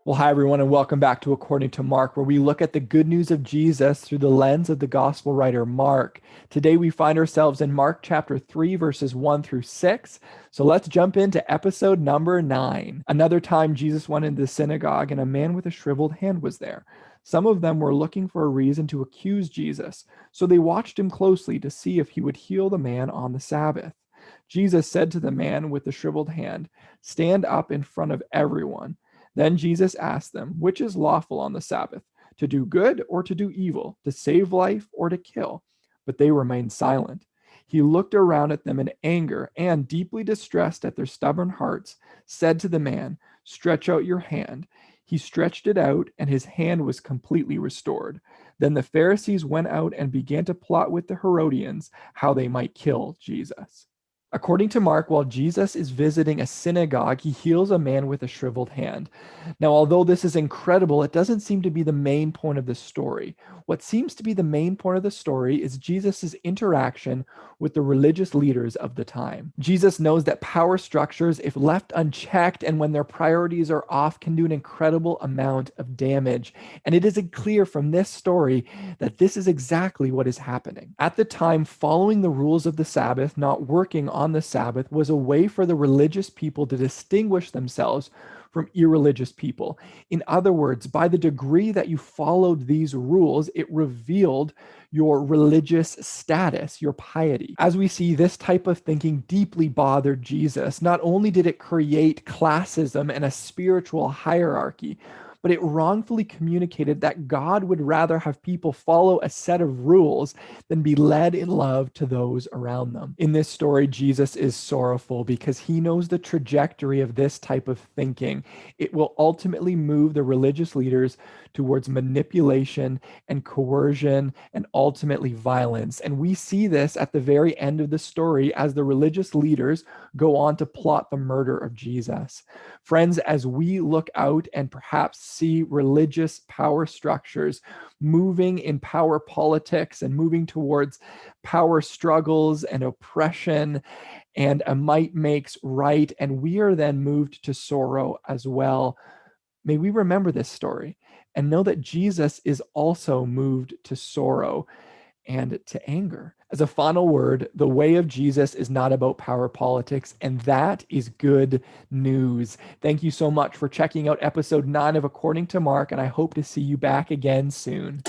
Well, hi, everyone, and welcome back to According to Mark, where we look at the good news of Jesus through the lens of the gospel writer Mark. Today, we find ourselves in Mark chapter 3, verses 1 through 6. So let's jump into episode number 9. Another time, Jesus went into the synagogue, and a man with a shriveled hand was there. Some of them were looking for a reason to accuse Jesus, so they watched him closely to see if he would heal the man on the Sabbath. Jesus said to the man with the shriveled hand, "Stand up in front of everyone." Then Jesus asked them, "Which is lawful on the Sabbath, to do good or to do evil, to save life or to kill?" But they remained silent. He looked around at them in anger and, deeply distressed at their stubborn hearts, said to the man, "Stretch out your hand." He stretched it out, and his hand was completely restored. Then the Pharisees went out and began to plot with the Herodians how they might kill Jesus. According to Mark, while Jesus is visiting a synagogue, he heals a man with a shriveled hand. Now, although this is incredible, it doesn't seem to be the main point of the story. What seems to be the main point of the story is Jesus' interaction with the religious leaders of the time. Jesus knows that power structures, if left unchecked and when their priorities are off, can do an incredible amount of damage. And it is clear from this story that this is exactly what is happening. At the time, following the rules of the Sabbath, not working on the Sabbath, was a way for the religious people to distinguish themselves from irreligious people. In other words, by the degree that you followed these rules, it revealed your religious status, your piety. As we see, this type of thinking deeply bothered Jesus. Not only did it create classism and a spiritual hierarchy, but it wrongfully communicated that God would rather have people follow a set of rules than be led in love to those around them. In this story, Jesus is sorrowful because he knows the trajectory of this type of thinking. It will ultimately move the religious leaders towards manipulation and coercion and ultimately violence. And we see this at the very end of the story as the religious leaders go on to plot the murder of Jesus. Friends, as we look out and perhaps see religious power structures moving in power politics and moving towards power struggles and oppression, and a might makes right, and we are then moved to sorrow as well. May we remember this story and know that Jesus is also moved to sorrow and to anger. As a final word, the way of Jesus is not about power politics, and that is good news. Thank you so much for checking out episode 9 of According to Mark, and I hope to see you back again soon.